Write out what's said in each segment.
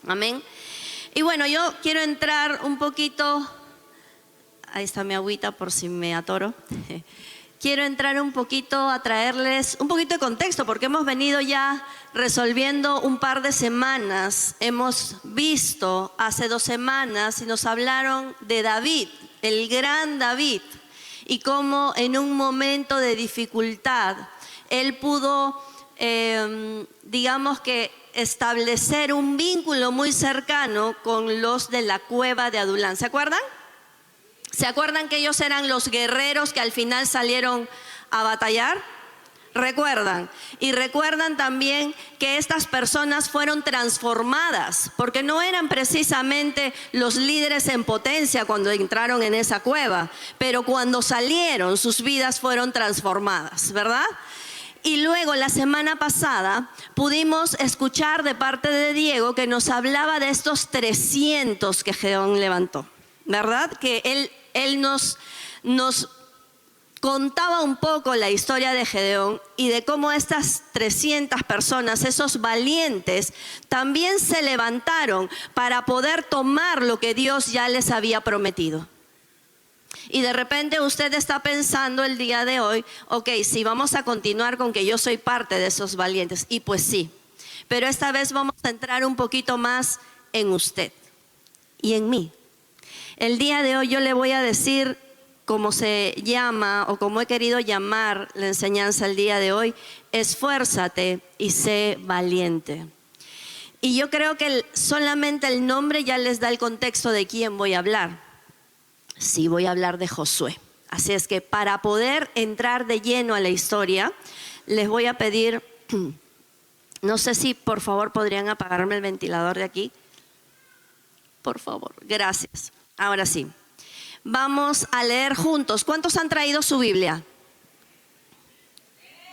Amén. Y bueno, yo quiero entrar un poquito, ahí está mi agüita por si me atoro. Quiero entrar un poquito a traerles un poquito de contexto, porque hemos venido ya resolviendo un par de semanas. Hemos visto hace 2 semanas y nos hablaron de David, el gran David, y cómo en un momento de dificultad él pudo, digamos que, establecer un vínculo muy cercano con los de la cueva de Adulán. ¿Se acuerdan? ¿Se acuerdan que ellos eran los guerreros que al final salieron a batallar? ¿Recuerdan? Y recuerdan también que estas personas fueron transformadas, porque no eran precisamente los líderes en potencia cuando entraron en esa cueva, pero cuando salieron sus vidas fueron transformadas, ¿verdad? Y luego la semana pasada pudimos escuchar de parte de Diego que nos hablaba de estos 300 que Gedeón levantó, ¿verdad? Que él nos contaba un poco la historia de Gedeón y de cómo estas 300 personas, esos valientes, también se levantaron para poder tomar lo que Dios ya les había prometido. Y de repente usted está pensando el día de hoy, ok, si vamos a continuar con que yo soy parte de esos valientes. Y pues sí, pero esta vez vamos a entrar un poquito más en usted y en mí. El día de hoy yo le voy a decir cómo se llama o cómo he querido llamar la enseñanza el día de hoy: esfuérzate y sé valiente. Y yo creo que solamente el nombre ya les da el contexto de quién voy a hablar. Sí, voy a hablar de Josué. Así es que para poder entrar de lleno a la historia, les voy a pedir, no sé si por favor podrían apagarme el ventilador de aquí. Por favor, gracias. Ahora sí, vamos a leer juntos. ¿Cuántos han traído su Biblia?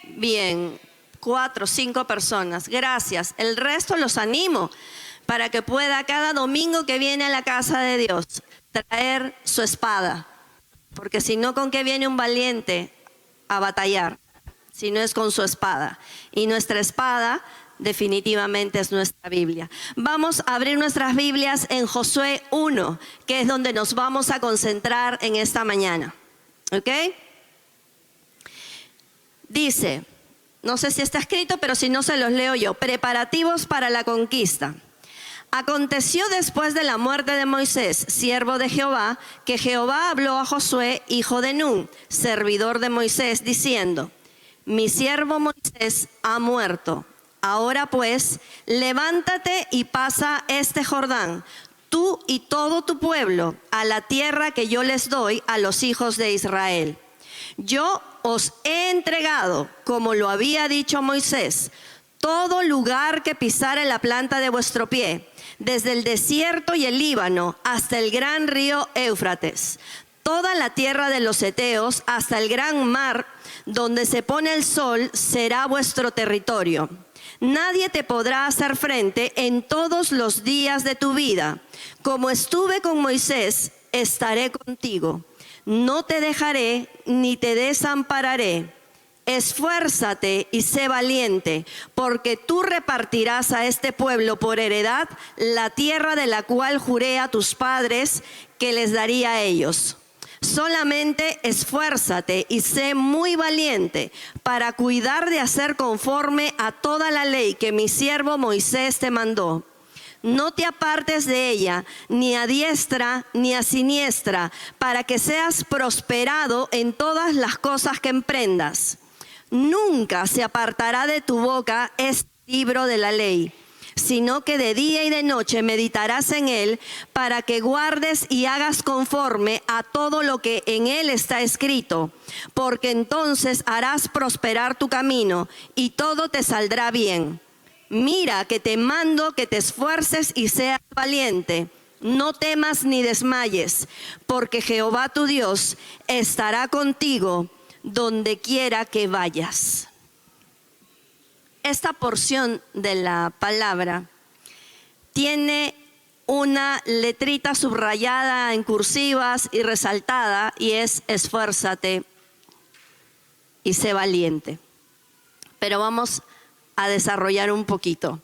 Bien, 4 o 5 personas. Gracias. El resto los animo para que pueda cada domingo que viene a la casa de Dios traer su espada, porque si no, ¿con qué viene un valiente a batallar? Si no es con su espada. Y nuestra espada definitivamente es nuestra Biblia. Vamos a abrir nuestras Biblias en Josué 1, que es donde nos vamos a concentrar en esta mañana. ¿Ok? Dice, no sé si está escrito, pero si no se los leo yo: preparativos para la conquista. Aconteció después de la muerte de Moisés, siervo de Jehová, que Jehová habló a Josué, hijo de Nun, servidor de Moisés, diciendo: mi siervo Moisés ha muerto. Ahora pues, levántate y pasa este Jordán, tú y todo tu pueblo, a la tierra que yo les doy a los hijos de Israel. Yo os he entregado, como lo había dicho Moisés, todo lugar que pisare la planta de vuestro pie, desde el desierto y el Líbano hasta el gran río Éufrates, toda la tierra de los heteos hasta el gran mar donde se pone el sol será vuestro territorio. Nadie te podrá hacer frente en todos los días de tu vida. Como estuve con Moisés, estaré contigo. No te dejaré ni te desampararé. Esfuérzate y sé valiente, porque tú repartirás a este pueblo por heredad la tierra de la cual juré a tus padres que les daría a ellos. Solamente esfuérzate y sé muy valiente para cuidar de hacer conforme a toda la ley que mi siervo Moisés te mandó. No te apartes de ella, ni a diestra ni a siniestra, para que seas prosperado en todas las cosas que emprendas. Nunca se apartará de tu boca este libro de la ley, sino que de día y de noche meditarás en él, para que guardes y hagas conforme a todo lo que en él está escrito, porque entonces harás prosperar tu camino y todo te saldrá bien. Mira que te mando que te esfuerces y seas valiente. No temas ni desmayes, porque Jehová tu Dios estará contigo donde quiera que vayas. Esta porción de la palabra tiene una letrita subrayada en cursivas y resaltada, y es: esfuérzate y sé valiente. Pero vamos a desarrollar un poquito.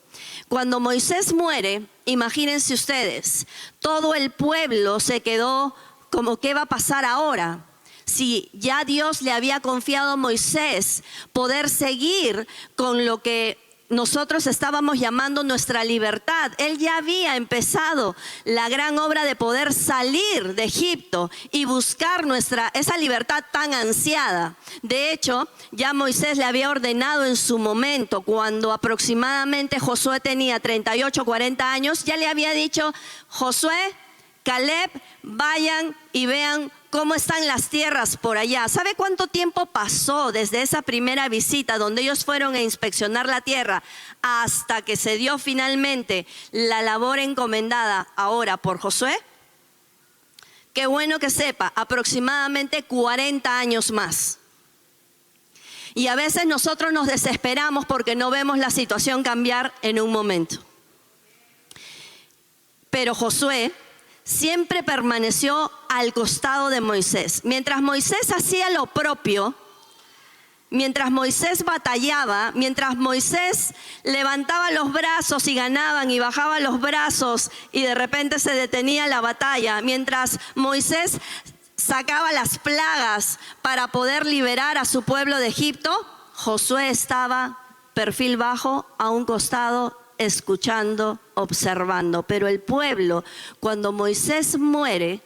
Cuando Moisés muere, imagínense ustedes, todo el pueblo se quedó como, ¿qué va a pasar ahora? Si ya Dios le había confiado a Moisés poder seguir con lo que nosotros estábamos llamando nuestra libertad. Él ya había empezado la gran obra de poder salir de Egipto y buscar esa libertad tan ansiada. De hecho, ya Moisés le había ordenado en su momento, cuando aproximadamente Josué tenía 38, 40 años, ya le había dicho: Josué, Caleb, vayan y vean cómo están las tierras por allá. ¿Sabe cuánto tiempo pasó desde esa primera visita donde ellos fueron a inspeccionar la tierra hasta que se dio finalmente la labor encomendada ahora por Josué? Qué bueno que sepa, aproximadamente 40 años más. Y a veces nosotros nos desesperamos porque no vemos la situación cambiar en un momento. Pero Josué siempre permaneció al costado de Moisés. Mientras Moisés hacía lo propio, mientras Moisés batallaba, mientras Moisés levantaba los brazos y ganaban y bajaba los brazos y de repente se detenía la batalla, mientras Moisés sacaba las plagas para poder liberar a su pueblo de Egipto, Josué estaba perfil bajo a un costado, escuchando, observando. Pero el pueblo, cuando Moisés muere,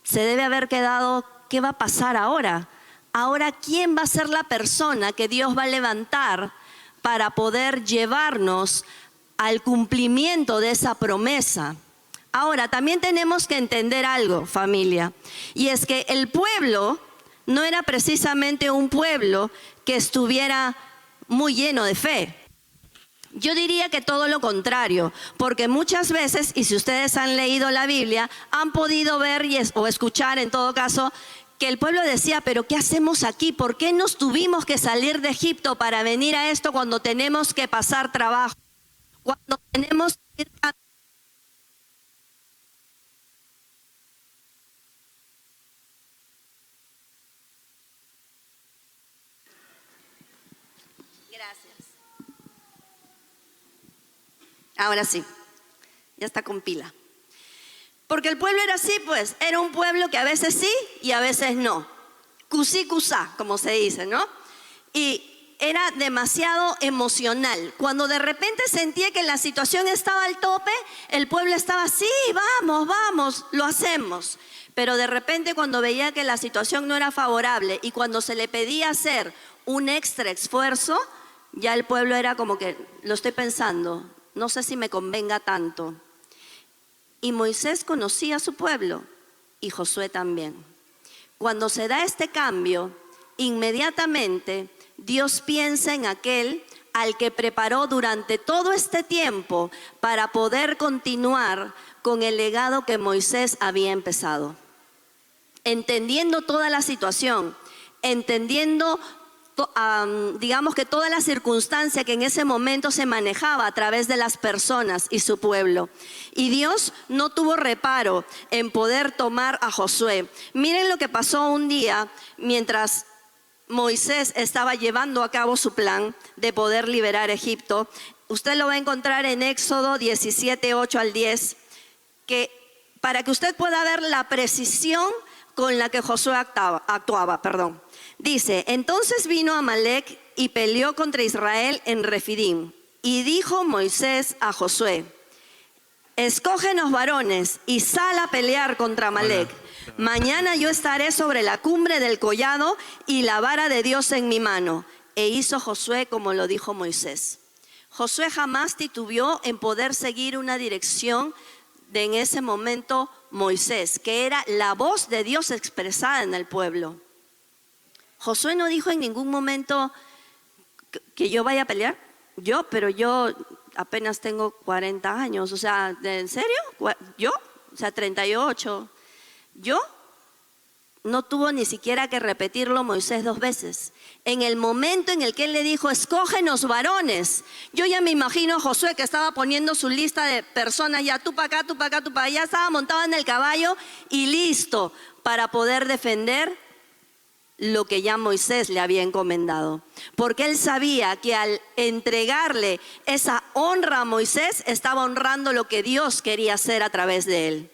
se debe haber quedado: ¿qué va a pasar ahora? Ahora, ¿quién va a ser la persona que Dios va a levantar para poder llevarnos al cumplimiento de esa promesa? Ahora, también tenemos que entender algo, familia, y es que el pueblo no era precisamente un pueblo que estuviera muy lleno de fe. Yo diría que todo lo contrario, porque muchas veces, y si ustedes han leído la Biblia, han podido ver o escuchar en todo caso, que el pueblo decía: pero ¿qué hacemos aquí? ¿Por qué nos tuvimos que salir de Egipto para venir a esto cuando tenemos que pasar trabajo? Cuando tenemos que ir a... Gracias. Ahora sí, ya está con pila. Porque el pueblo era así, pues, era un pueblo que a veces sí y a veces no. Cusí, cusá, como se dice, ¿no? Y era demasiado emocional. Cuando de repente sentía que la situación estaba al tope, el pueblo estaba: sí, vamos, vamos, lo hacemos. Pero de repente, cuando veía que la situación no era favorable y cuando se le pedía hacer un extra esfuerzo, ya el pueblo era como que: lo estoy pensando, no sé si me convenga tanto. Y Moisés conocía a su pueblo y Josué también. Cuando se da este cambio, inmediatamente Dios piensa en aquel al que preparó durante todo este tiempo para poder continuar con el legado que Moisés había empezado. Entendiendo toda la situación, entendiendo digamos que toda la circunstancia que en ese momento se manejaba a través de las personas y su pueblo. Y Dios no tuvo reparo en poder tomar a Josué. Miren lo que pasó un día mientras Moisés estaba llevando a cabo su plan de poder liberar Egipto. Usted lo va a encontrar en Éxodo 17, 8 al 10, para que usted pueda ver la precisión con la que Josué actuaba. Dice: entonces vino Amalec y peleó contra Israel en Refidim. Y dijo Moisés a Josué: escógenos varones y sal a pelear contra Amalec. Mañana yo estaré sobre la cumbre del collado y la vara de Dios en mi mano. E hizo Josué como lo dijo Moisés. Josué jamás titubeó en poder seguir una dirección de en ese momento Moisés, que era la voz de Dios expresada en el pueblo. Josué no dijo en ningún momento que yo vaya a pelear. Pero yo apenas tengo 40 años. O sea, ¿en serio? ¿Yo? O sea, 38. ¿Yo? No tuvo ni siquiera que repetirlo Moisés 2 veces. En el momento en el que él le dijo: escógenos varones, yo ya me imagino a Josué que estaba poniendo su lista de personas, ya tú para acá, tú para acá, tú para allá, estaba montado en el caballo y listo para poder defender lo que ya Moisés le había encomendado. Porque él sabía que al entregarle esa honra a Moisés, estaba honrando lo que Dios quería hacer a través de él.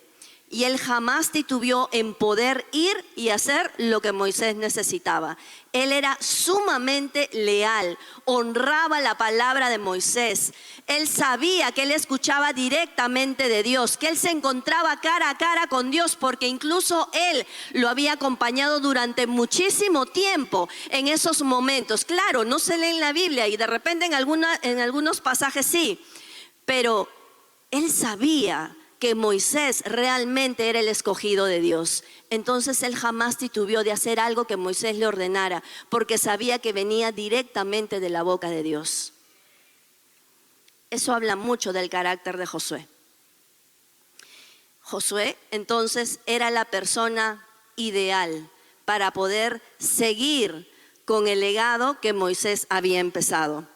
Y él jamás titubeó en poder ir y hacer lo que Moisés necesitaba. Él era sumamente leal, honraba la palabra de Moisés. Él sabía que él escuchaba directamente de Dios, que él se encontraba cara a cara con Dios, porque incluso él lo había acompañado durante muchísimo tiempo en esos momentos. Claro, no se lee en la Biblia y de repente en algunos pasajes sí, pero él sabía que Moisés realmente era el escogido de Dios. Entonces él jamás titubeó de hacer algo que Moisés le ordenara, porque sabía que venía directamente de la boca de Dios. Eso habla mucho del carácter de Josué. Josué entonces era la persona ideal para poder seguir con el legado que Moisés había empezado.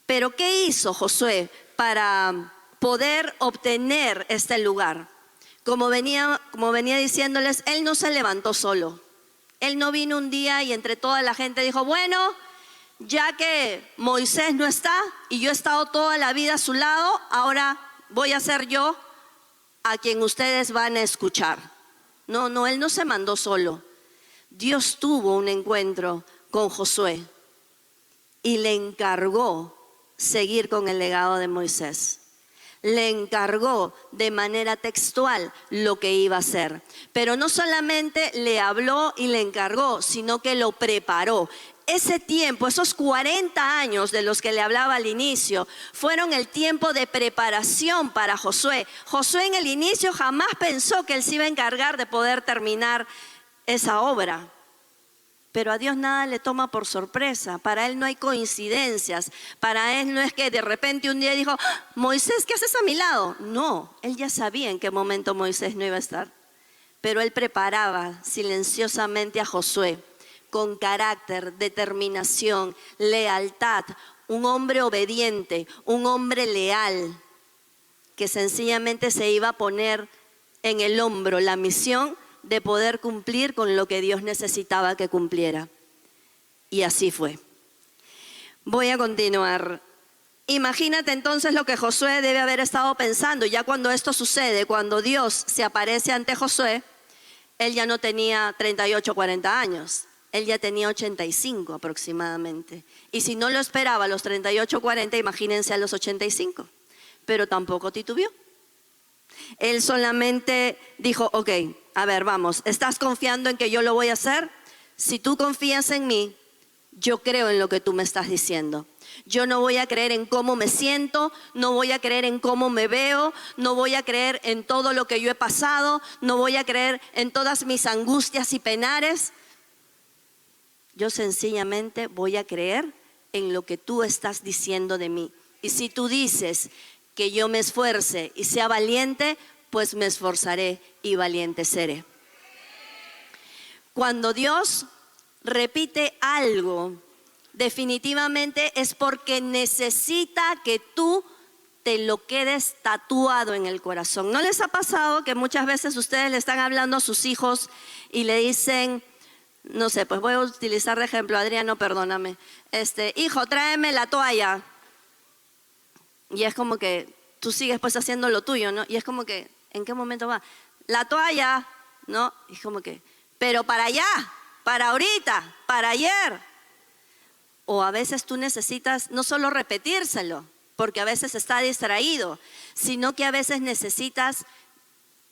Pero ¿qué hizo Josué para poder obtener este lugar? Como venía diciéndoles, él no se levantó solo. Él no vino un día y entre toda la gente dijo, bueno, ya que Moisés no está y yo he estado toda la vida a su lado, ahora voy a ser yo a quien ustedes van a escuchar. No, él no se mandó solo. Dios tuvo un encuentro con Josué y le encargó seguir con el legado de Moisés. Le encargó de manera textual lo que iba a hacer. Pero no solamente le habló y le encargó, sino que lo preparó. Ese tiempo, esos 40 años de los que le hablaba al inicio, fueron el tiempo de preparación para Josué. Josué en el inicio jamás pensó que él se iba a encargar de poder terminar esa obra. Pero a Dios nada le toma por sorpresa. Para él no hay coincidencias. Para él no es que de repente un día dijo, Moisés, ¿qué haces a mi lado? No, él ya sabía en qué momento Moisés no iba a estar. Pero él preparaba silenciosamente a Josué con carácter, determinación, lealtad. Un hombre obediente, un hombre leal, que sencillamente se iba a poner en el hombro la misión de poder cumplir con lo que Dios necesitaba que cumpliera. Y así fue. Voy a continuar. Imagínate entonces lo que Josué debe haber estado pensando. Ya cuando esto sucede, cuando Dios se aparece ante Josué, él ya no tenía 38, 40 años. Él ya tenía 85 aproximadamente. Y si no lo esperaba a los 38, 40, imagínense a los 85. Pero tampoco titubeó. Él solamente dijo, ok, a ver, vamos, ¿estás confiando en que yo lo voy a hacer? Si tú confías en mí, yo creo en lo que tú me estás diciendo. Yo no voy a creer en cómo me siento, no voy a creer en cómo me veo, no voy a creer en todo lo que yo he pasado, no voy a creer en todas mis angustias y penares. Yo sencillamente voy a creer en lo que tú estás diciendo de mí. Y si tú dices que yo me esfuerce y sea valiente, pues me esforzaré y valiente seré. Cuando Dios repite algo, definitivamente es porque necesita que tú te lo quedes tatuado en el corazón. ¿No les ha pasado que muchas veces ustedes le están hablando a sus hijos y le dicen, no sé, pues voy a utilizar de ejemplo, Adriano, perdóname, hijo, tráeme la toalla? Y es como que tú sigues pues haciendo lo tuyo, ¿no? Y es como que, ¿en qué momento va? La toalla, ¿no? Y es como que, pero para allá, para ahorita, para ayer. O a veces tú necesitas no solo repetírselo, porque a veces está distraído, sino que a veces necesitas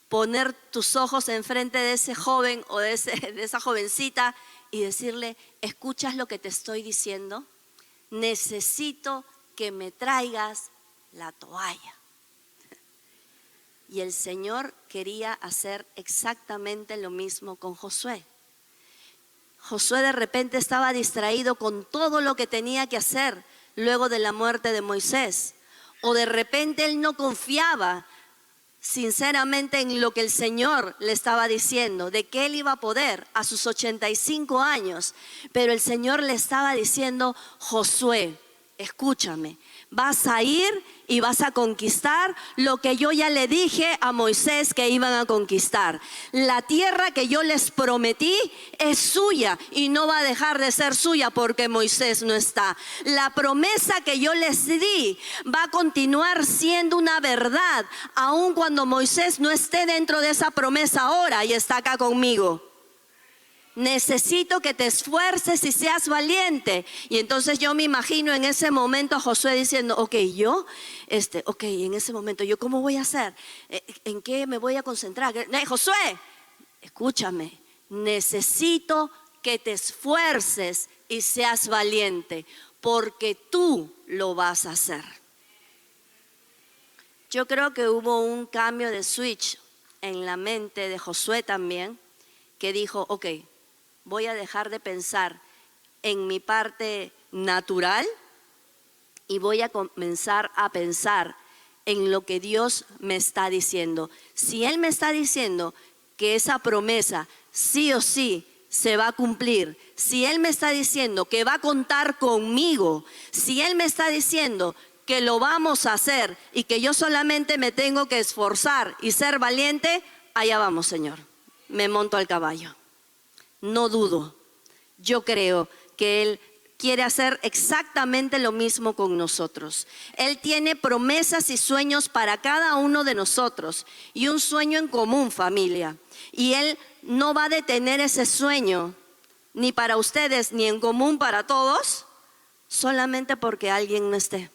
poner tus ojos enfrente de ese joven o de esa jovencita y decirle, ¿escuchas lo que te estoy diciendo? Necesito que me traigas la toalla. Y el Señor quería hacer exactamente lo mismo con Josué. Josué de repente estaba distraído con todo lo que tenía que hacer luego de la muerte de Moisés. O de repente él no confiaba sinceramente en lo que el Señor le estaba diciendo, de que él iba a poder a sus 85 años. Pero el Señor le estaba diciendo, Josué, escúchame, vas a ir y vas a conquistar lo que yo ya le dije a Moisés que iban a conquistar. La tierra que yo les prometí es suya y no va a dejar de ser suya porque Moisés no está. La promesa que yo les di va a continuar siendo una verdad, aun cuando Moisés no esté dentro de esa promesa ahora y está acá conmigo. Necesito que te esfuerces y seas valiente. Y entonces yo me imagino en ese momento a Josué diciendo, ok, en ese momento, ¿yo cómo voy a hacer? ¿En qué me voy a concentrar? Josué, escúchame, necesito que te esfuerces y seas valiente, porque tú lo vas a hacer. Yo creo que hubo un cambio de switch en la mente de Josué también, que dijo, ok, voy a dejar de pensar en mi parte natural y voy a comenzar a pensar en lo que Dios me está diciendo. Si Él me está diciendo que esa promesa sí o sí se va a cumplir, si Él me está diciendo que va a contar conmigo, si Él me está diciendo que lo vamos a hacer y que yo solamente me tengo que esforzar y ser valiente, allá vamos, Señor. Me monto al caballo. No dudo, yo creo que Él quiere hacer exactamente lo mismo con nosotros. Él tiene promesas y sueños para cada uno de nosotros y un sueño en común, familia. Y Él no va a detener ese sueño, ni para ustedes, ni en común para todos, solamente porque alguien no esté.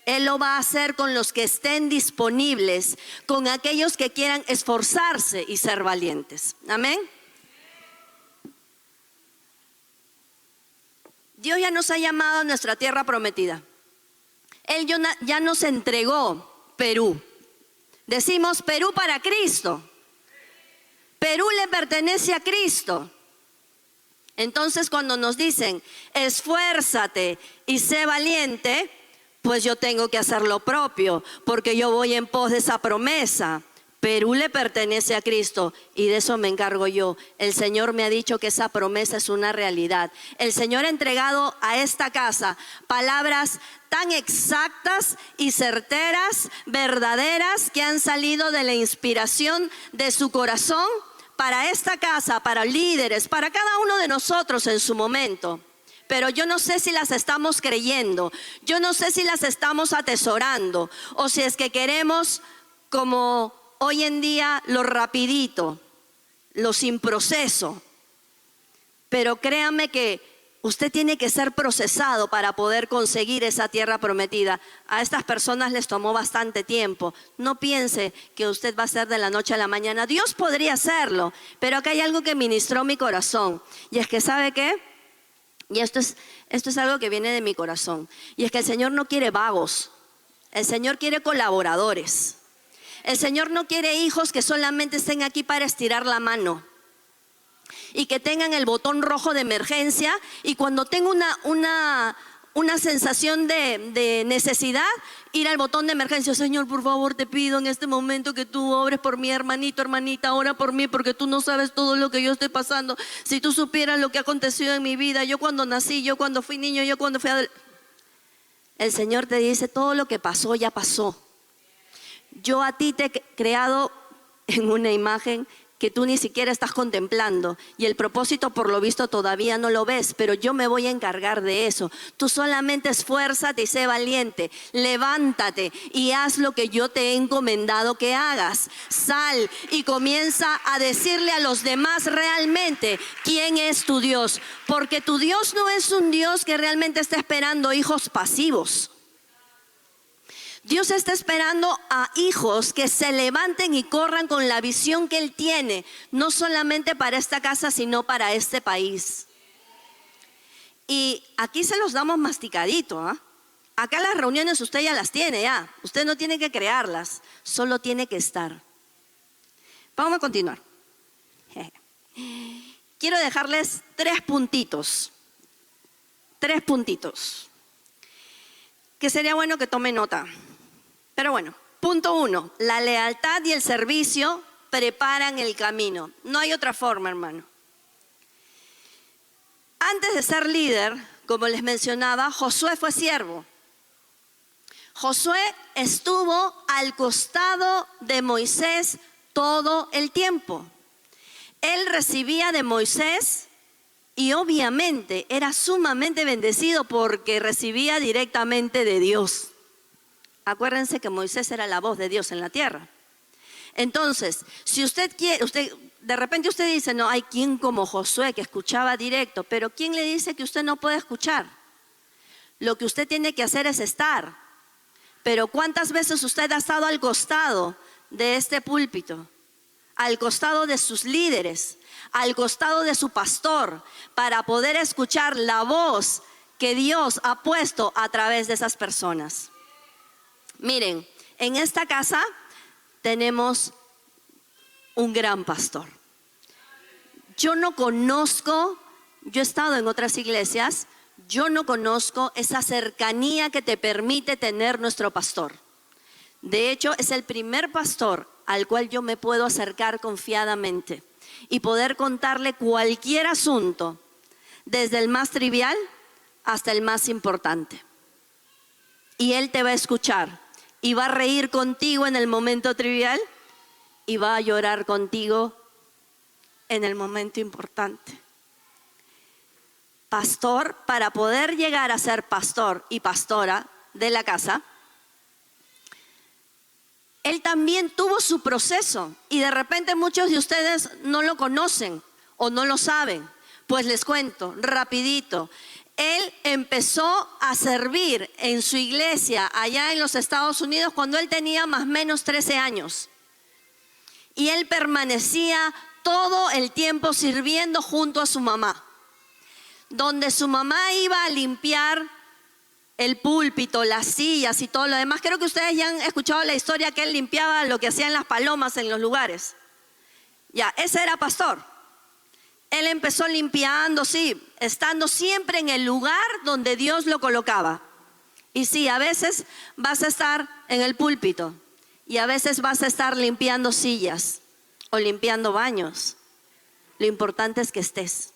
Él lo va a hacer con los que estén disponibles, con aquellos que quieran esforzarse y ser valientes. Amén. Dios ya nos ha llamado a nuestra tierra prometida. Él ya nos entregó Perú. Decimos Perú para Cristo. Perú le pertenece a Cristo. Entonces cuando nos dicen esfuérzate y sé valiente, pues yo tengo que hacer lo propio, porque yo voy en pos de esa promesa. Perú le pertenece a Cristo y de eso me encargo yo. El Señor me ha dicho que esa promesa es una realidad. El Señor ha entregado a esta casa palabras tan exactas y certeras, verdaderas, que han salido de la inspiración de su corazón para esta casa, para líderes, para cada uno de nosotros en su momento. Pero yo no sé si las estamos creyendo, yo no sé si las estamos atesorando, o si es que queremos, como hoy en día, lo rapidito, lo sin proceso. Pero créame que usted tiene que ser procesado para poder conseguir esa tierra prometida. A estas personas les tomó bastante tiempo. No piense que usted va a ser de la noche a la mañana. Dios podría hacerlo, pero acá hay algo que ministró mi corazón. Y es que, ¿sabe qué? Y esto es algo que viene de mi corazón. Y es que el Señor no quiere vagos. El Señor quiere colaboradores. El Señor no quiere hijos que solamente estén aquí para estirar la mano y que tengan el botón rojo de emergencia, y cuando tenga una sensación de necesidad, ir al botón de emergencia. Señor, por favor, te pido en este momento que tú obres por mi hermanito, hermanita, ora por mí, porque tú no sabes todo lo que yo estoy pasando. Si tú supieras lo que ha acontecido en mi vida, yo cuando nací, yo cuando fui niño, yo cuando fui El Señor te dice, todo lo que pasó ya pasó. Yo a ti te he creado en una imagen que tú ni siquiera estás contemplando, y el propósito por lo visto todavía no lo ves, pero yo me voy a encargar de eso. Tú solamente esfuérzate y sé valiente, levántate y haz lo que yo te he encomendado que hagas. Sal y comienza a decirle a los demás realmente quién es tu Dios, porque tu Dios no es un Dios que realmente está esperando hijos pasivos. Dios está esperando a hijos que se levanten y corran con la visión que Él tiene, no solamente para esta casa, sino para este país. Y aquí se los damos masticadito, ¿eh? Acá las reuniones usted ya las tiene, ya. Usted no tiene que crearlas, solo tiene que estar. Vamos a continuar. Quiero dejarles 3 puntitos. 3 puntitos. Que sería bueno que tome nota. Pero bueno, punto 1, la lealtad y el servicio preparan el camino. No hay otra forma, hermano. Antes de ser líder, como les mencionaba, Josué fue siervo. Josué estuvo al costado de Moisés todo el tiempo. Él recibía de Moisés y obviamente era sumamente bendecido porque recibía directamente de Dios. Acuérdense que Moisés era la voz de Dios en la tierra. Entonces, si usted quiere, de repente usted dice, no, hay quien como Josué que escuchaba directo, pero ¿quién le dice que usted no puede escuchar? Lo que usted tiene que hacer es estar. Pero ¿cuántas veces usted ha estado al costado de este púlpito? Al costado de sus líderes, al costado de su pastor, para poder escuchar la voz que Dios ha puesto a través de esas personas. Miren, en esta casa tenemos un gran pastor. Yo he estado en otras iglesias, yo no conozco esa cercanía que te permite tener nuestro pastor. De hecho, es el primer pastor al cual yo me puedo acercar confiadamente y poder contarle cualquier asunto, desde el más trivial hasta el más importante. Y él te va a escuchar y va a reír contigo en el momento trivial y va a llorar contigo en el momento importante. Pastor, para poder llegar a ser pastor y pastora de la casa, él también tuvo su proceso y de repente muchos de ustedes no lo conocen o no lo saben. Pues les cuento rapidito. Él empezó a servir en su iglesia allá en los Estados Unidos cuando él tenía más o menos 13 años. Y él permanecía todo el tiempo sirviendo junto a su mamá. Donde su mamá iba a limpiar el púlpito, las sillas y todo lo demás. Creo que ustedes ya han escuchado la historia que él limpiaba lo que hacían las palomas en los lugares. Ya, ese era pastor. Él empezó limpiando, sí, estando siempre en el lugar donde Dios lo colocaba. Y sí, a veces vas a estar en el púlpito y a veces vas a estar limpiando sillas o limpiando baños. Lo importante es que estés,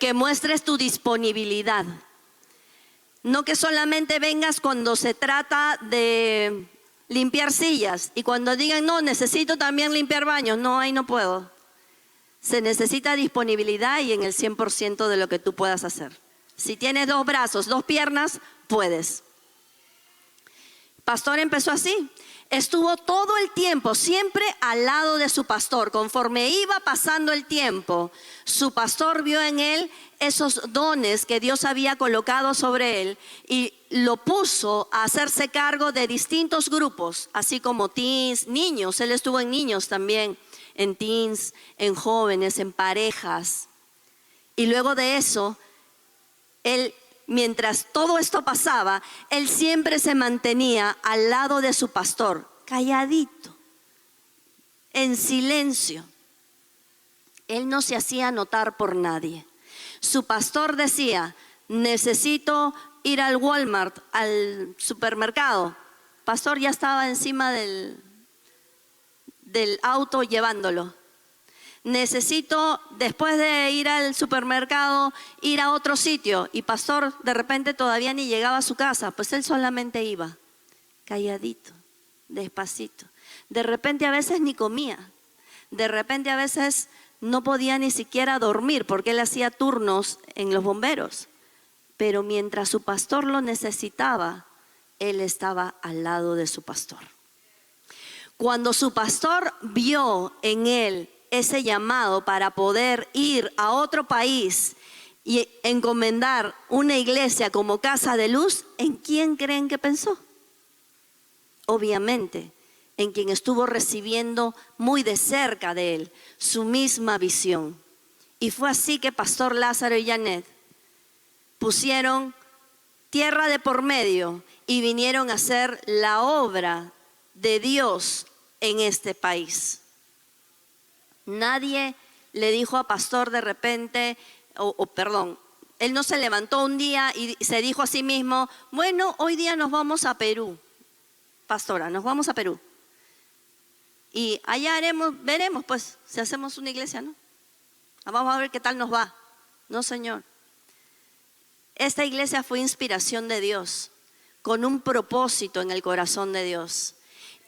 que muestres tu disponibilidad. No que solamente vengas cuando se trata de limpiar sillas y cuando digan, no, necesito también limpiar baños. No, ahí no puedo. Se necesita disponibilidad y en el 100% de lo que tú puedas hacer. Si tienes 2 brazos, 2 piernas, puedes. Pastor empezó así. Estuvo todo el tiempo siempre al lado de su pastor. Conforme iba pasando el tiempo, su pastor vio en él esos dones que Dios había colocado sobre él y lo puso a hacerse cargo de distintos grupos, así como teens, niños. Él estuvo en niños también, en teens, en jóvenes, en parejas. Y luego de eso, él, mientras todo esto pasaba, él siempre se mantenía al lado de su pastor, calladito, en silencio. Él no se hacía notar por nadie. Su pastor decía, necesito ir al Walmart, al supermercado. Pastor ya estaba encima del auto llevándolo. Necesito, después de ir al supermercado, ir a otro sitio. Y pastor de repente todavía ni llegaba a su casa, pues él solamente iba, calladito, despacito. De repente a veces ni comía, de repente a veces no podía ni siquiera dormir porque él hacía turnos en los bomberos. Pero mientras su pastor lo necesitaba, él estaba al lado de su pastor. Cuando su pastor vio en él ese llamado para poder ir a otro país y encomendar una iglesia como Casa de Luz, ¿en quién creen que pensó? Obviamente, en quien estuvo recibiendo muy de cerca de él su misma visión. Y fue así que Pastor Lázaro y Janet pusieron tierra de por medio y vinieron a hacer la obra de Dios en este país. Nadie le dijo a Pastor de repente, él no se levantó un día y se dijo a sí mismo, bueno, hoy día nos vamos a Perú, pastora, nos vamos a Perú. Y allá veremos pues si hacemos una iglesia, ¿no? Vamos a ver qué tal nos va. No, Señor. Esta iglesia fue inspiración de Dios, con un propósito en el corazón de Dios.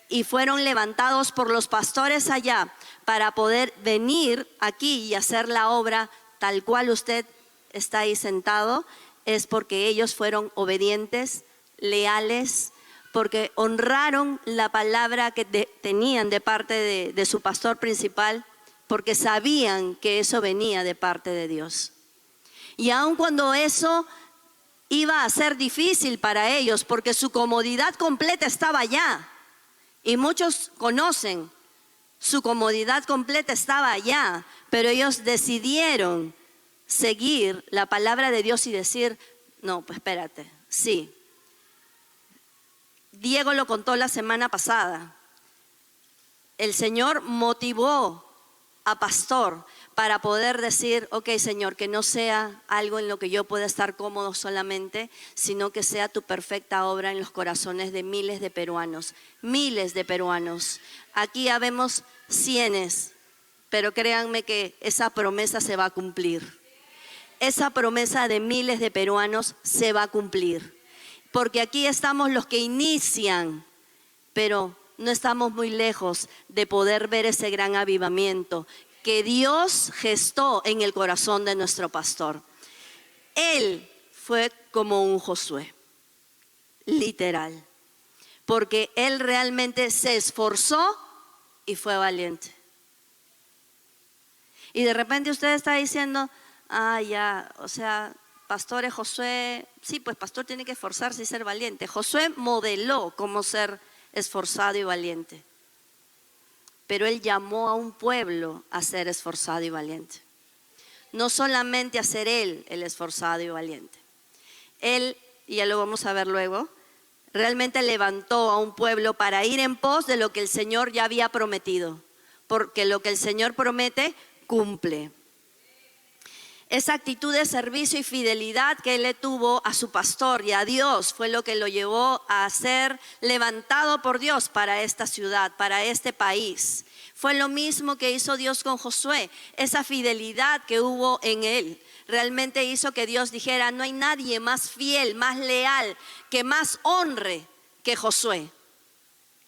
Y fueron levantados por los pastores allá para poder venir aquí y hacer la obra tal cual usted está ahí sentado. Es porque ellos fueron obedientes, leales, porque honraron la palabra que tenían de parte de su pastor principal, porque sabían que eso venía de parte de Dios. Y aun cuando eso iba a ser difícil para ellos, porque su comodidad completa estaba allá, y muchos conocen, su comodidad completa estaba allá, pero ellos decidieron seguir la palabra de Dios y decir, no, pues espérate, sí. Diego lo contó la semana pasada. El Señor motivó a pastor para poder decir, ok, Señor, que no sea algo en lo que yo pueda estar cómodo solamente, sino que sea tu perfecta obra en los corazones de miles de peruanos. Miles de peruanos. Aquí habemos cienes, pero créanme que esa promesa se va a cumplir. Esa promesa de miles de peruanos se va a cumplir. Porque aquí estamos los que inician, pero no estamos muy lejos de poder ver ese gran avivamiento que Dios gestó en el corazón de nuestro pastor. Él fue como un Josué, literal, porque él realmente se esforzó y fue valiente. Y de repente usted está diciendo, ya, o sea, pastor es Josué. Sí, pues pastor tiene que esforzarse y ser valiente. Josué modeló cómo ser esforzado y valiente. Pero él llamó a un pueblo a ser esforzado y valiente. No solamente a ser él el esforzado y valiente. Él, y ya lo vamos a ver luego, realmente levantó a un pueblo para ir en pos de lo que el Señor ya había prometido. Porque lo que el Señor promete, cumple. Esa actitud de servicio y fidelidad que él le tuvo a su pastor y a Dios fue lo que lo llevó a ser levantado por Dios para esta ciudad, para este país. Fue lo mismo que hizo Dios con Josué. Esa fidelidad que hubo en él realmente hizo que Dios dijera, no hay nadie más fiel, más leal, que más honre que Josué.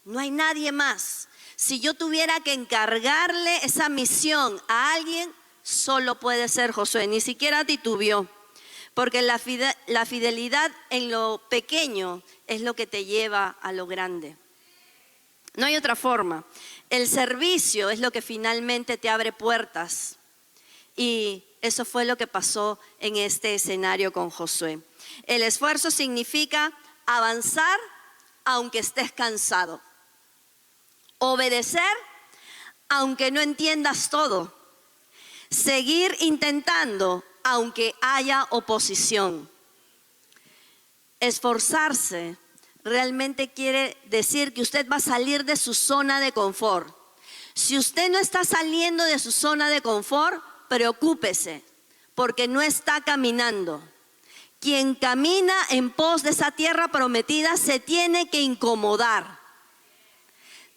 No hay nadie más. Si yo tuviera que encargarle esa misión a alguien, solo puede ser Josué. Ni siquiera titubeó, porque la fidelidad en lo pequeño es lo que te lleva a lo grande. No hay otra forma. El servicio es lo que finalmente te abre puertas. Y eso fue lo que pasó en este escenario con Josué. El esfuerzo significa avanzar aunque estés cansado. Obedecer aunque no entiendas todo. Seguir intentando aunque haya oposición. Esforzarse realmente quiere decir que usted va a salir de su zona de confort. Si usted no está saliendo de su zona de confort, preocúpese, porque no está caminando. Quien camina en pos de esa tierra prometida se tiene que incomodar.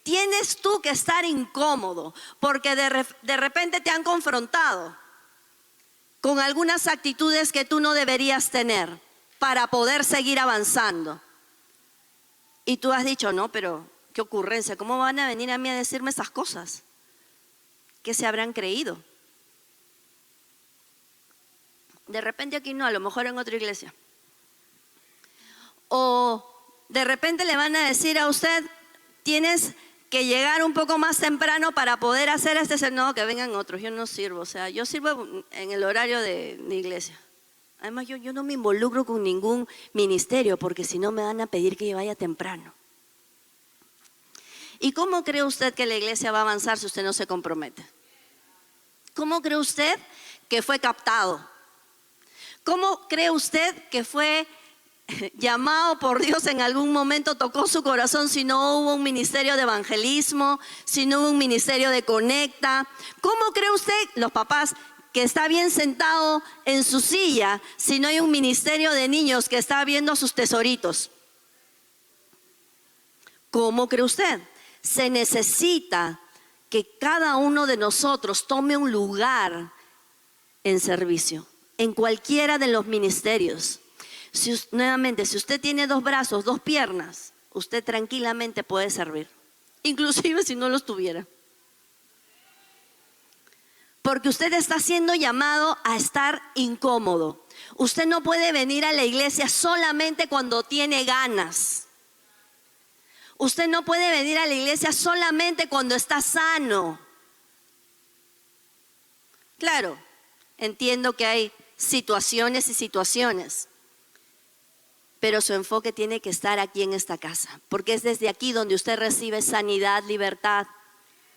Tienes tú que estar incómodo porque de repente te han confrontado con algunas actitudes que tú no deberías tener para poder seguir avanzando. Y tú has dicho, no, pero qué ocurrencia, ¿cómo van a venir a mí a decirme esas cosas? ¿Qué se habrán creído? De repente aquí no, a lo mejor en otra iglesia. O de repente le van a decir a usted, tienes que llegar un poco más temprano para poder hacer no, que vengan otros, yo no sirvo, o sea, yo sirvo en el horario de iglesia. Además yo no me involucro con ningún ministerio porque si no me van a pedir que yo vaya temprano. ¿Y cómo cree usted que la iglesia va a avanzar si usted no se compromete? ¿Cómo cree usted que fue captado? ¿Cómo cree usted que fue llamado por Dios en algún momento, tocó su corazón si no hubo un ministerio de evangelismo, si no hubo un ministerio de conecta? ¿Cómo cree usted, los papás, que está bien sentado en su silla si no hay un ministerio de niños que está viendo a sus tesoritos? ¿Cómo cree usted? Se necesita que cada uno de nosotros tome un lugar en servicio, en cualquiera de los ministerios. Nuevamente, si usted tiene 2 brazos, 2 piernas, usted tranquilamente puede servir. Inclusive si no los tuviera. Porque usted está siendo llamado a estar incómodo. Usted no puede venir a la iglesia solamente cuando tiene ganas. Usted no puede venir a la iglesia solamente cuando está sano. Claro, entiendo que hay situaciones y situaciones, pero su enfoque tiene que estar aquí en esta casa, porque es desde aquí donde usted recibe sanidad, libertad,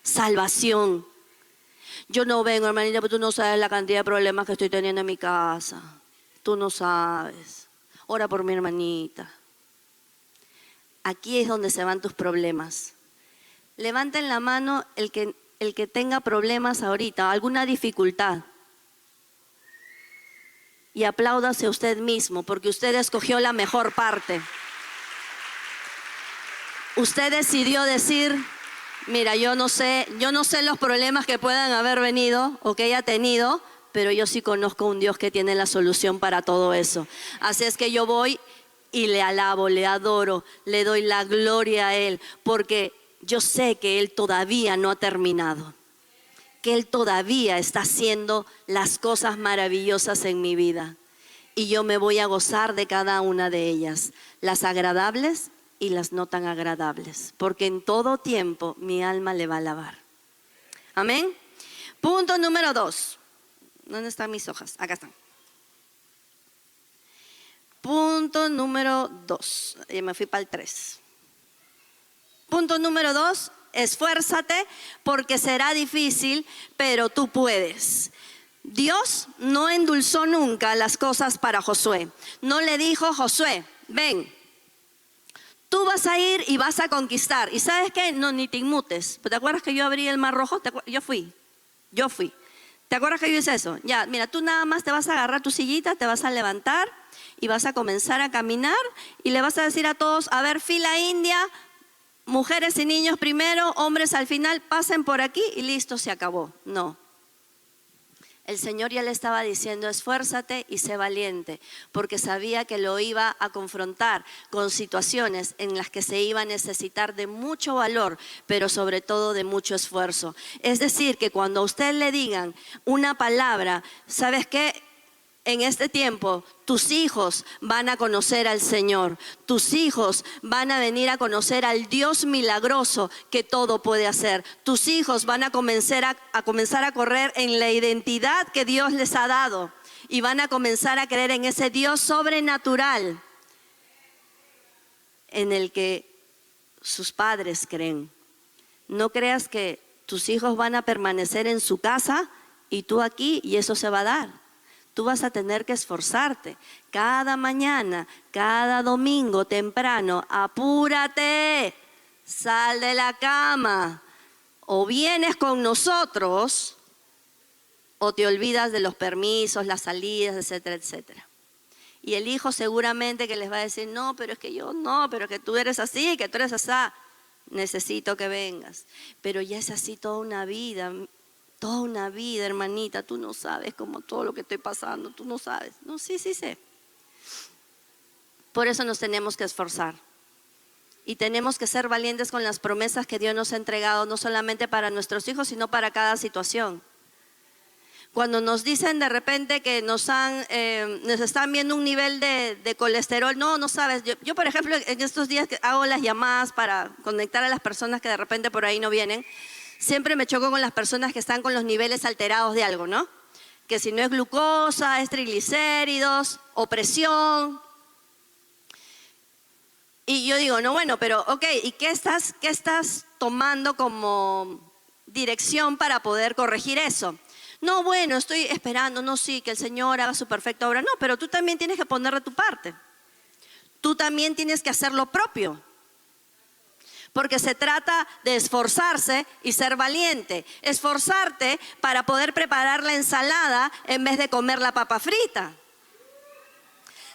salvación. Yo no vengo, hermanita, pero tú no sabes la cantidad de problemas que estoy teniendo en mi casa. Tú no sabes. Ora por mi hermanita. Aquí es donde se van tus problemas. Levanten la mano el que tenga problemas ahorita, alguna dificultad. Y apláudase usted mismo, porque usted escogió la mejor parte. Usted decidió decir, mira, yo no sé los problemas que puedan haber venido o que haya tenido, pero yo sí conozco un Dios que tiene la solución para todo eso. Así es que yo voy y le alabo, le adoro, le doy la gloria a Él, porque yo sé que Él todavía no ha terminado, que Él todavía está haciendo las cosas maravillosas en mi vida. Y yo me voy a gozar de cada una de ellas, las agradables y las no tan agradables, porque en todo tiempo mi alma le va a alabar. Amén. Punto número 2. ¿Dónde están mis hojas? Acá están. Punto número 2. Ya me fui para el 3. Punto número 2. Esfuérzate porque será difícil, pero tú puedes. Dios no endulzó nunca las cosas para Josué. No le dijo, Josué, ven, tú vas a ir y vas a conquistar. ¿Y sabes qué? No, ni te inmutes. ¿Te acuerdas que yo abrí el Mar Rojo? Yo fui. ¿Te acuerdas que yo hice eso? Ya, mira, tú nada más te vas a agarrar tu sillita, te vas a levantar y vas a comenzar a caminar y le vas a decir a todos, a ver, fila india, mujeres y niños primero, hombres al final, pasen por aquí y listo, se acabó. No. El Señor ya le estaba diciendo, esfuérzate y sé valiente, porque sabía que lo iba a confrontar con situaciones en las que se iba a necesitar de mucho valor, pero sobre todo de mucho esfuerzo. Es decir, que cuando a usted le digan una palabra, ¿sabes qué? En este tiempo, tus hijos van a conocer al Señor. Tus hijos van a venir a conocer al Dios milagroso que todo puede hacer. Tus hijos van a comenzar a correr en la identidad que Dios les ha dado. Y van a comenzar a creer en ese Dios sobrenatural en el que sus padres creen. No creas que tus hijos van a permanecer en su casa y tú aquí y eso se va a dar. Tú vas a tener que esforzarte cada mañana, cada domingo temprano. Apúrate, sal de la cama. O vienes con nosotros o te olvidas de los permisos, las salidas, etcétera, etcétera. Y el hijo seguramente que les va a decir, no, pero es que yo no, pero que tú eres así, que tú eres asá. Necesito que vengas. Pero ya es así toda una vida. Toda una vida, hermanita, tú no sabes como todo lo que estoy pasando, tú no sabes. No, sí sé. Por eso nos tenemos que esforzar. Y tenemos que ser valientes con las promesas que Dios nos ha entregado, no solamente para nuestros hijos, sino para cada situación. Cuando nos dicen de repente que nos están viendo un nivel de colesterol, no sabes. Yo, por ejemplo, en estos días que hago las llamadas para conectar a las personas que de repente por ahí no vienen, siempre me choco con las personas que están con los niveles alterados de algo, ¿no? Que si no es glucosa, es triglicéridos o presión. Y yo digo, no, bueno, pero ok, ¿y qué estás tomando como dirección para poder corregir eso? No, bueno, estoy esperando, no, sí, que el Señor haga su perfecta obra. No, pero tú también tienes que poner de tu parte. Tú también tienes que hacer lo propio. Porque se trata de esforzarse y ser valiente. Esforzarte para poder preparar la ensalada en vez de comer la papa frita.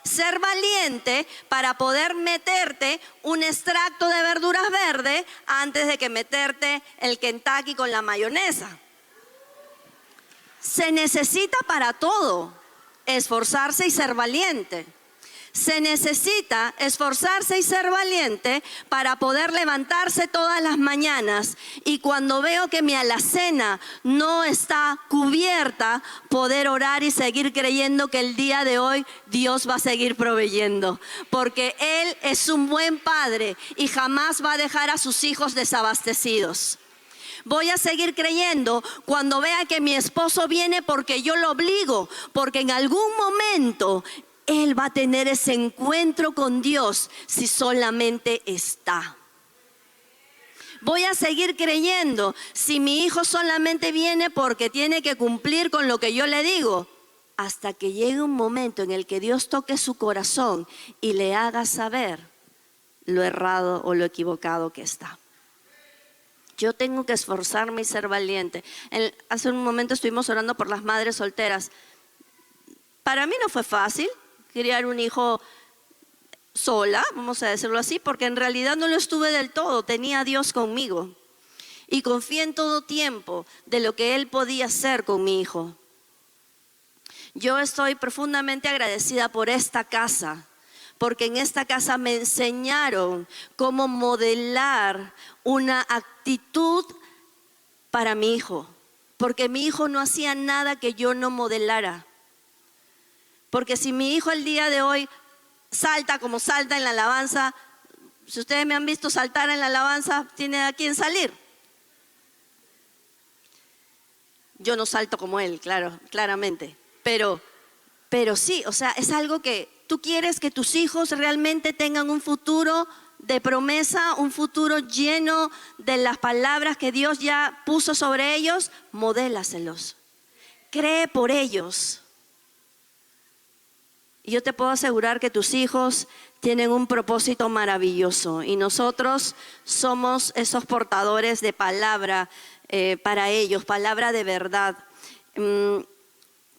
Ser valiente para poder meterte un extracto de verduras verdes antes de que meterte el Kentucky con la mayonesa. Se necesita para todo esforzarse y ser valiente. Se necesita esforzarse y ser valiente para poder levantarse todas las mañanas y cuando veo que mi alacena no está cubierta, poder orar y seguir creyendo que el día de hoy Dios va a seguir proveyendo, porque Él es un buen padre y jamás va a dejar a sus hijos desabastecidos. Voy a seguir creyendo cuando vea que mi esposo viene porque yo lo obligo, porque en algún momento él va a tener ese encuentro con Dios si solamente está. Voy a seguir creyendo si mi hijo solamente viene porque tiene que cumplir con lo que yo le digo, hasta que llegue un momento en el que Dios toque su corazón y le haga saber lo errado o lo equivocado que está. Yo tengo que esforzarme y ser valiente. Hace un momento estuvimos orando por las madres solteras. Para mí no fue fácil criar un hijo sola, vamos a decirlo así, porque en realidad no lo estuve del todo. Tenía a Dios conmigo. Y confié en todo tiempo de lo que Él podía hacer con mi hijo. Yo estoy profundamente agradecida por esta casa, porque en esta casa me enseñaron cómo modelar una actitud para mi hijo, porque mi hijo no hacía nada que yo no modelara. Porque si mi hijo el día de hoy salta como salta en la alabanza, si ustedes me han visto saltar en la alabanza, tiene a quién salir. Yo no salto como él, claramente, pero sí, o sea, es algo que tú quieres que tus hijos realmente tengan un futuro de promesa, un futuro lleno de las palabras que Dios ya puso sobre ellos, modélaselos. Cree por ellos. Y yo te puedo asegurar que tus hijos tienen un propósito maravilloso y nosotros somos esos portadores de palabra para ellos, palabra de verdad.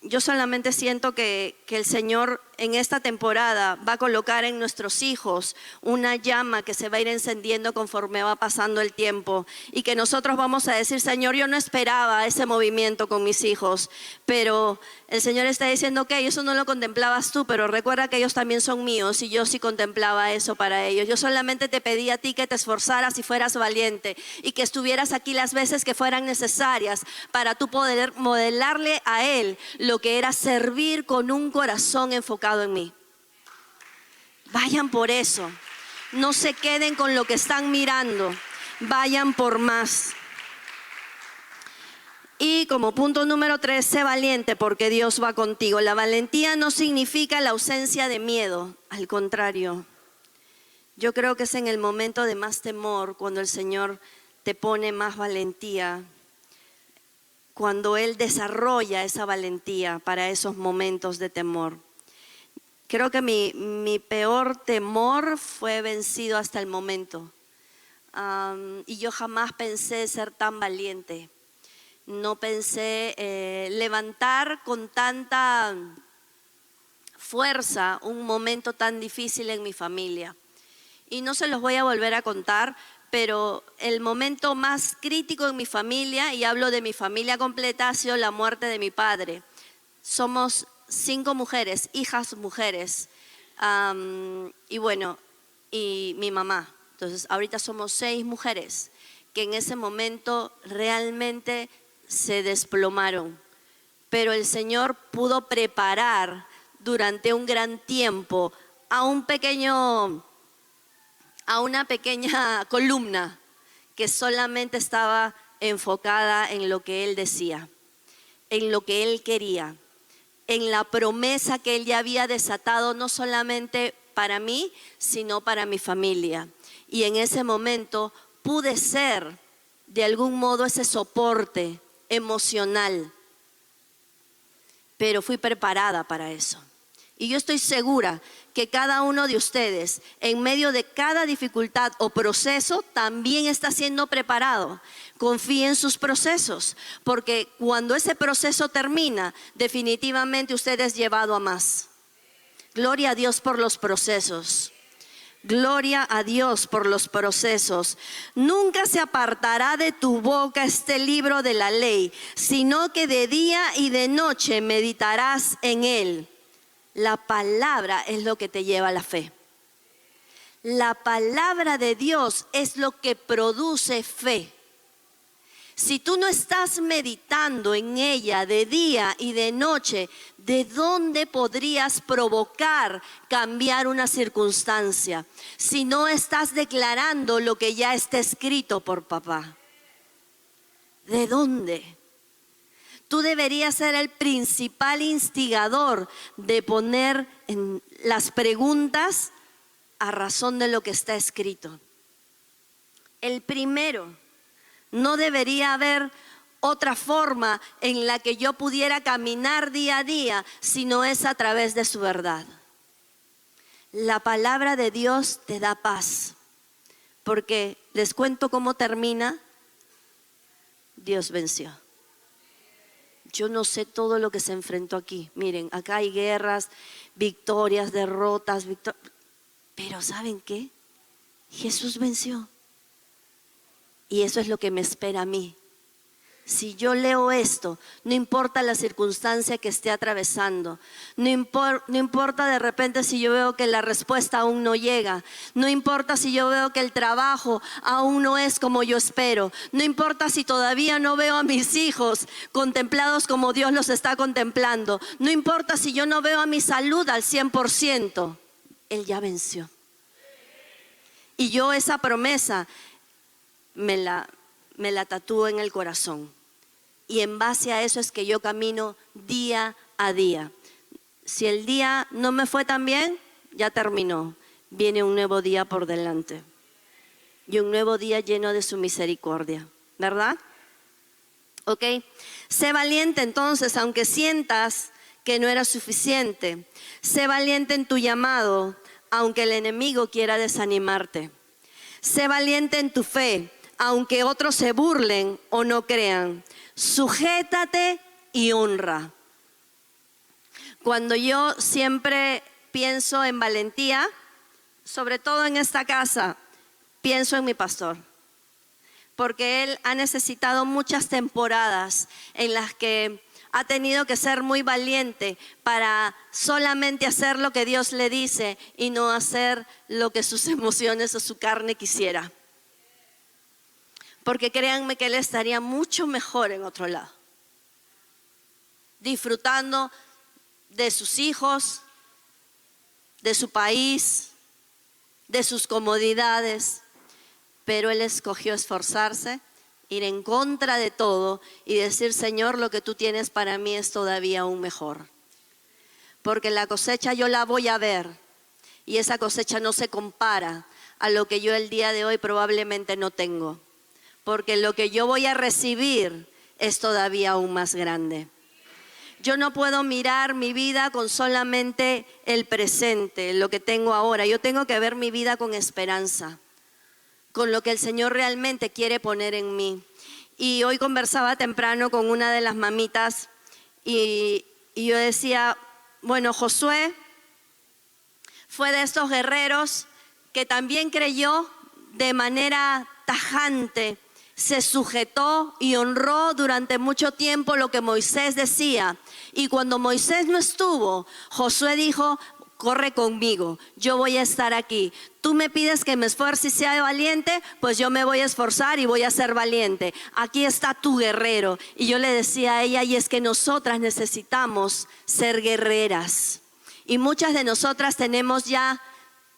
Yo solamente siento que el Señor en esta temporada va a colocar en nuestros hijos una llama que se va a ir encendiendo conforme va pasando el tiempo y que nosotros vamos a decir, Señor, yo no esperaba ese movimiento con mis hijos, pero el Señor está diciendo, ok, eso no lo contemplabas tú, pero recuerda que ellos también son míos y yo sí contemplaba eso para ellos. Yo solamente te pedí a ti que te esforzaras y fueras valiente y que estuvieras aquí las veces que fueran necesarias para tú poder modelarle a él lo que era servir con un corazón enfocado en mí. Vayan por eso, no se queden con lo que están mirando, vayan por más. Y como punto número 3, sé valiente porque Dios va contigo. La valentía no significa la ausencia de miedo, al contrario. Yo creo que es en el momento de más temor cuando el Señor te pone más valentía, cuando Él desarrolla esa valentía para esos momentos de temor. Creo que mi peor temor fue vencido hasta el momento. Y yo jamás pensé ser tan valiente. No pensé levantar con tanta fuerza un momento tan difícil en mi familia. Y no se los voy a volver a contar, pero el momento más crítico en mi familia, y hablo de mi familia completa, ha sido la muerte de mi padre. Somos 5 mujeres, hijas mujeres, y bueno, y mi mamá. Entonces, ahorita somos 6 mujeres que en ese momento realmente se desplomaron. Pero el Señor pudo preparar durante un gran tiempo a una pequeña columna que solamente estaba enfocada en lo que Él decía, en lo que Él quería, en la promesa que Él ya había desatado, no solamente para mí, sino para mi familia. Y en ese momento pude ser, de algún modo, ese soporte emocional. Pero fui preparada para eso. Y yo estoy segura que cada uno de ustedes, en medio de cada dificultad o proceso, también está siendo preparado. Confíe en sus procesos, porque cuando ese proceso termina, definitivamente usted es llevado a más. Gloria a Dios por los procesos. Gloria a Dios por los procesos. Nunca se apartará de tu boca este libro de la ley, sino que de día y de noche meditarás en él. La palabra es lo que te lleva a la fe. La palabra de Dios es lo que produce fe. Si tú no estás meditando en ella de día y de noche, ¿de dónde podrías provocar cambiar una circunstancia? Si no estás declarando lo que ya está escrito por papá. ¿De dónde? Tú deberías ser el principal instigador de poner en las preguntas a razón de lo que está escrito. El primero. No debería haber otra forma en la que yo pudiera caminar día a día, sino es a través de su verdad. La palabra de Dios te da paz, porque les cuento cómo termina. Dios venció. Yo no sé todo lo que se enfrentó aquí. Miren, acá hay guerras, victorias, derrotas, pero ¿saben qué? Jesús venció. Y eso es lo que me espera a mí. Si yo leo esto, no importa la circunstancia que esté atravesando, no importa de repente si yo veo que la respuesta aún no llega, no importa si yo veo que el trabajo aún no es como yo espero, no importa si todavía no veo a mis hijos contemplados como Dios los está contemplando, no importa si yo no veo a mi salud al 100%, Él ya venció. Y yo esa promesa me la tatúo en el corazón. Y en base a eso es que yo camino día a día. Si el día no me fue tan bien, ya terminó. Viene un nuevo día por delante. Y un nuevo día lleno de su misericordia. ¿Verdad? ¿Ok? Sé valiente entonces, aunque sientas que no era suficiente. Sé valiente en tu llamado, aunque el enemigo quiera desanimarte. Sé valiente en tu fe, aunque otros se burlen o no crean. Sujétate y honra. Cuando yo siempre pienso en valentía, sobre todo en esta casa, pienso en mi pastor. Porque él ha necesitado muchas temporadas en las que ha tenido que ser muy valiente para solamente hacer lo que Dios le dice y no hacer lo que sus emociones o su carne quisiera. Porque créanme que él estaría mucho mejor en otro lado, disfrutando de sus hijos, de su país, de sus comodidades, pero él escogió esforzarse, ir en contra de todo y decir: Señor, lo que tú tienes para mí es todavía aún mejor, porque la cosecha yo la voy a ver y esa cosecha no se compara a lo que yo el día de hoy probablemente no tengo. Porque lo que yo voy a recibir es todavía aún más grande. Yo no puedo mirar mi vida con solamente el presente, lo que tengo ahora. Yo tengo que ver mi vida con esperanza, con lo que el Señor realmente quiere poner en mí. Y hoy conversaba temprano con una de las mamitas y yo decía, bueno, Josué fue de estos guerreros que también creyó de manera tajante, se sujetó y honró durante mucho tiempo lo que Moisés decía. Y cuando Moisés no estuvo, Josué dijo: corre conmigo, yo voy a estar aquí. Tú me pides que me esfuerce y sea valiente, pues yo me voy a esforzar y voy a ser valiente. Aquí está tu guerrero. Y yo le decía a ella, y es que nosotras necesitamos ser guerreras. Y muchas de nosotras tenemos ya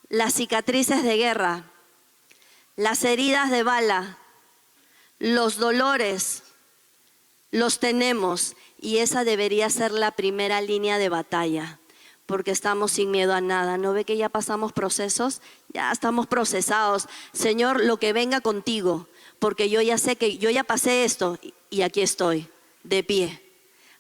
las cicatrices de guerra, las heridas de bala, los dolores, los tenemos. Y esa debería ser la primera línea de batalla, porque estamos sin miedo a nada. ¿No ve que ya pasamos procesos? Ya estamos procesados. Señor, lo que venga contigo, porque yo ya sé que yo ya pasé esto y aquí estoy, de pie.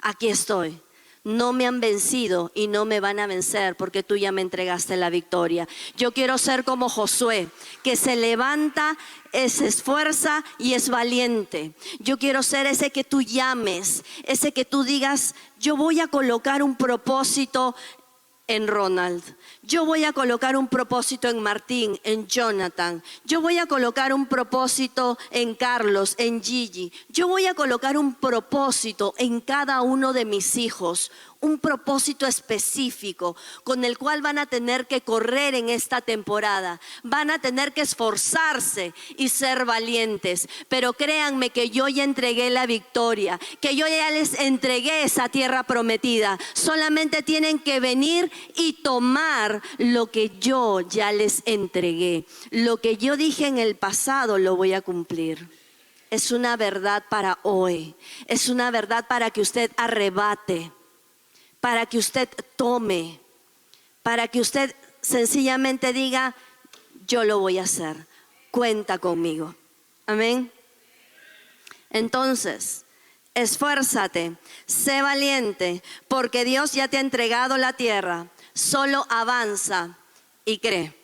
Aquí estoy. No me han vencido y no me van a vencer porque tú ya me entregaste la victoria. Yo quiero ser como Josué, que se levanta, se esfuerza y es valiente. Yo quiero ser ese que tú llames, ese que tú digas: yo voy a colocar un propósito en Ronald, yo voy a colocar un propósito en Martín, en Jonathan, yo voy a colocar un propósito en Carlos, en Gigi, yo voy a colocar un propósito en cada uno de mis hijos, un propósito específico con el cual van a tener que correr en esta temporada. Van a tener que esforzarse y ser valientes. Pero créanme que yo ya entregué la victoria, que yo ya les entregué esa tierra prometida. Solamente tienen que venir y tomar lo que yo ya les entregué. Lo que yo dije en el pasado lo voy a cumplir. Es una verdad para hoy. Es una verdad para que usted arrebate, para que usted tome, para que usted sencillamente diga, yo lo voy a hacer, cuenta conmigo. Amén. Entonces, esfuérzate, sé valiente, porque Dios ya te ha entregado la tierra. Solo avanza y cree.